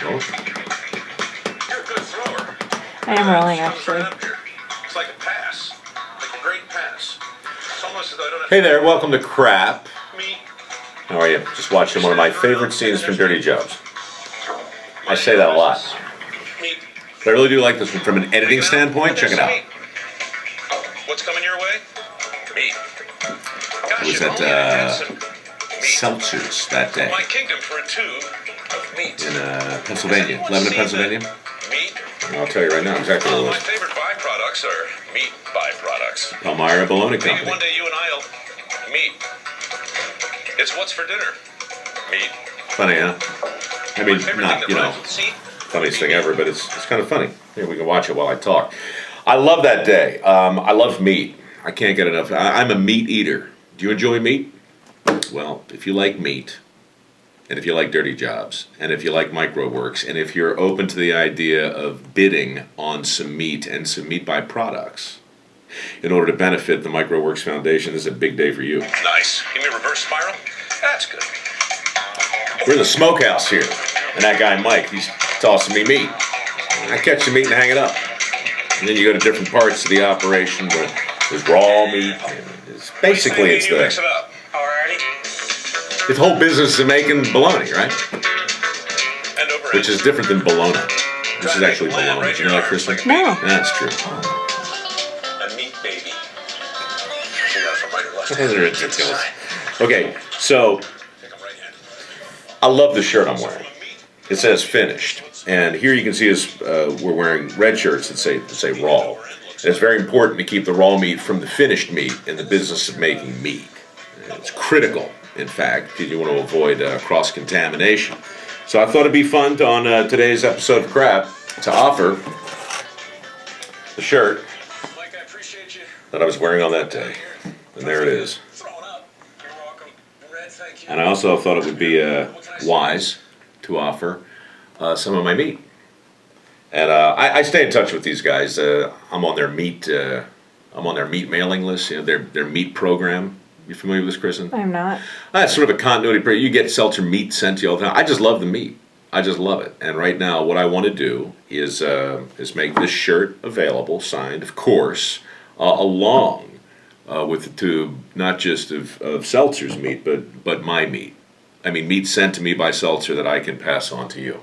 Roll. You're a good thrower. I am rolling, actually. It's like a pass. Like a great pass. It's almost as though I don't have Hey there, welcome to C.R.A.P. me. How are you? Just watching one of my favorite scenes from Dirty Jobs. I say that a lot. Me. But I really do like this one from an editing standpoint. Check it out. What's coming your way? Meat. Gosh, It was if only I had at some meat. Seltzer's that day My kingdom for a tube of meat. in Pennsylvania. Lebanon, Pennsylvania. Meat. I'll tell you right now exactly what it My was. favorite byproducts are meat byproducts. Palmyra Bologna Maybe Company. one day you and I'll meet. It's what's for dinner. Meat. Funny, huh? I mean, My favorite not, thing you that know, rhymes with C. funniest thing ever, but it's kind of funny. Here, we can watch it while I talk. I love that day. I love meat. I can't get enough. I'm a meat eater. Do you enjoy meat? Well, if you like meat, and if you like Dirty Jobs, and if you like mikeroweWORKS, and if you're open to the idea of bidding on some meat and some meat byproducts, in order to benefit the mikeroweWORKS Foundation, this is a big day for you. Nice. Give me a reverse spiral. That's good. We're in the smokehouse here, and that guy Mike, he's tossing me meat. I catch the meat and hang it up. And then you go to different parts of the operation where there's raw meat. Basically, it's You mix the it up. Alrighty. whole business of making bologna, right? And over Which is different than bologna. This is actually bologna. You know that, Kristen? No. That's true. a meat baby. You got it from right or left. They're ridiculous. Okay, so Take 'em right hand. I love the shirt I'm wearing. It says finished, and here you can see us. We're wearing red shirts that say raw. And it's very important to keep the raw meat from the finished meat in the business of making meat. It's critical, in fact, because you want to avoid cross-contamination. So I thought it'd be fun to, on today's episode of C.R.A.P. to offer the shirt Mike, I appreciate you. that I was wearing on that day, and there it is. Throwing up. You're welcome. Red, thank you. And I also thought it would be wise to offer some of my meat. And I stay in touch with these guys. I'm on their meat. I'm on their meat mailing list. You know, their meat program. You familiar with this, Kristen? I'm not. It's sort of a continuity program. You get Seltzer meat sent to you all the time. I just love the meat. I just love it. And right now, what I want to do is make this shirt available, signed, of course, along with the tube, not just of Seltzer's meat, but my meat. I mean, meat sent to me by Seltzer that I can pass on to you.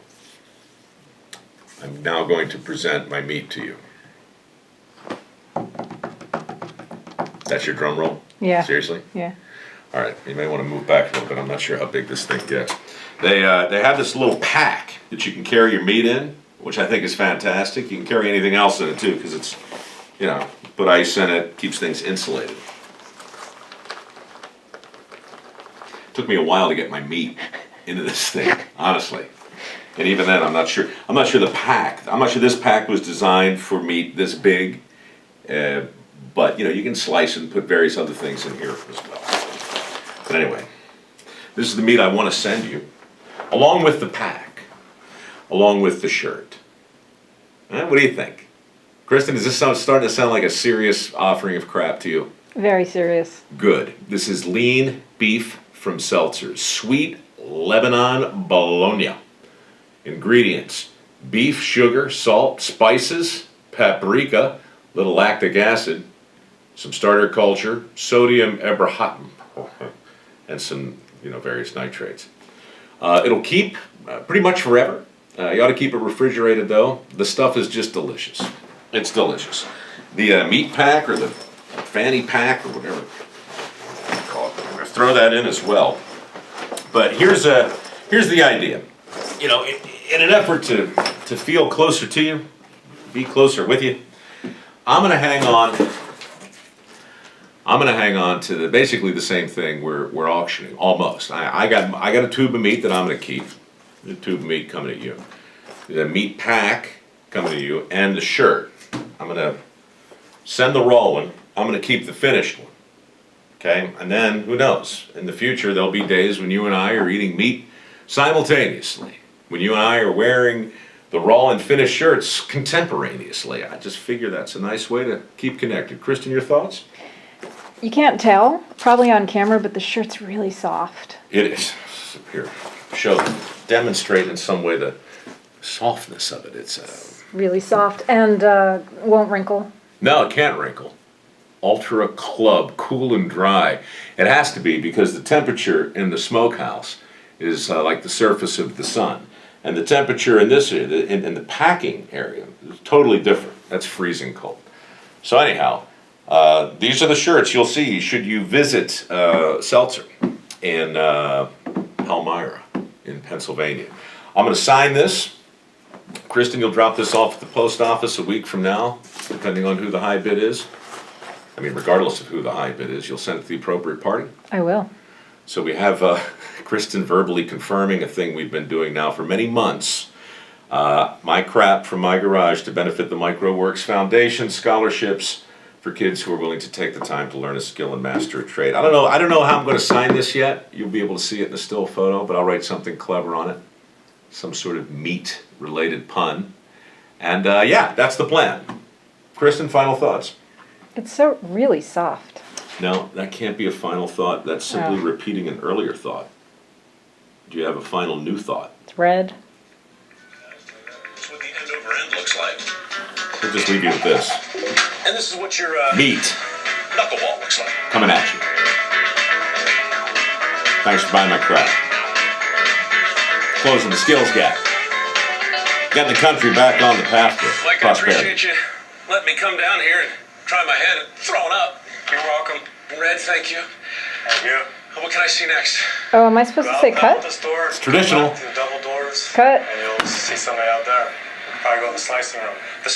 I'm now going to present my meat to you. That's your drum roll? Yeah. Seriously? Yeah. All right, you may want to move back a little bit. I'm not sure how big this thing gets. They have this little pack that you can carry your meat in, which I think is fantastic. You can carry anything else in it too, because it's, you know, put ice in it, keeps things insulated. Took me a while to get my meat into this thing, honestly. And even then, I'm not sure the pack. I'm not sure this pack was designed for meat this big. But you know, you can slice and put various other things in here as well. But anyway, this is the meat I want to send you, along with the pack, along with the shirt. What do you think, Kristen? Does this starting to sound like a serious offering of C.R.A.P to you? Very serious. Good. This is lean beef from Seltzer's, sweet Lebanon bologna. Ingredients: beef, sugar, salt, spices, paprika, little lactic acid, some starter culture, sodium eberhatum, and some, you know, various nitrates. It'll keep pretty much forever. You ought to keep it refrigerated though. The stuff is just delicious. It's delicious. The meat pack or the fanny pack or whatever you call it, I'm going to throw that in as well. But here's the idea. You know, in an effort to feel closer to you, be closer with you, I'm going to hang on to basically the same thing we're auctioning, almost. I got a tube of meat that I'm going to keep. The tube of meat coming at you. The meat pack coming to you, and the shirt. I'm going to send the raw one. I'm going to keep the finished one. Okay? And then, who knows? In the future, there'll be days when you and I are eating meat simultaneously. When you and I are wearing the raw and finished shirts contemporaneously. I just figure that's a nice way to keep connected. Kristen, your thoughts? You can't tell, probably on camera, but the shirt's really soft. It is. Here, demonstrate in some way the softness of it. It's Really soft and won't wrinkle. no, it can't wrinkle. Ultra Club, cool and dry. It has to be because the temperature in the smokehouse is like the surface of the sun, and the temperature in this in the packing area is totally different. That's freezing cold. So anyhow, these are the shirts you'll see should you visit Seltzer in Palmyra in Pennsylvania. I'm going to sign this. Kristen, you'll drop this off at the post office a week from now, depending on who the high bid is. I mean, regardless of who the high bid is, you'll send it to the appropriate party. I will. So we have Kristen verbally confirming a thing we've been doing now for many months. My crap from my garage to benefit the mikeroweWORKS Foundation scholarships for kids who are willing to take the time to learn a skill and master a trade. I don't know how I'm going to sign this yet. You'll be able to see it in a still photo, but I'll write something clever on it. Some sort of meat-related pun. And yeah, that's the plan. Kristen, final thoughts? It's so really soft. No, that can't be a final thought. That's simply Oh. repeating an earlier thought. Do you have a final new thought? It's red. That's what the end over end looks like. We'll just leave you with this. And this is what your Meat knuckleball looks like. coming at you. Thanks for buying my crap. Closing the skills gap. Getting the country back on the path to Mike, I prosperity. appreciate you letting me come down here and try my hand at throwing up. You're welcome. Red, thank you. Thank you. What can I see next? Oh, am I supposed to say cut? It's traditional. Double doors. Cut. And you'll see somebody out there. Probably go in the slicing room. The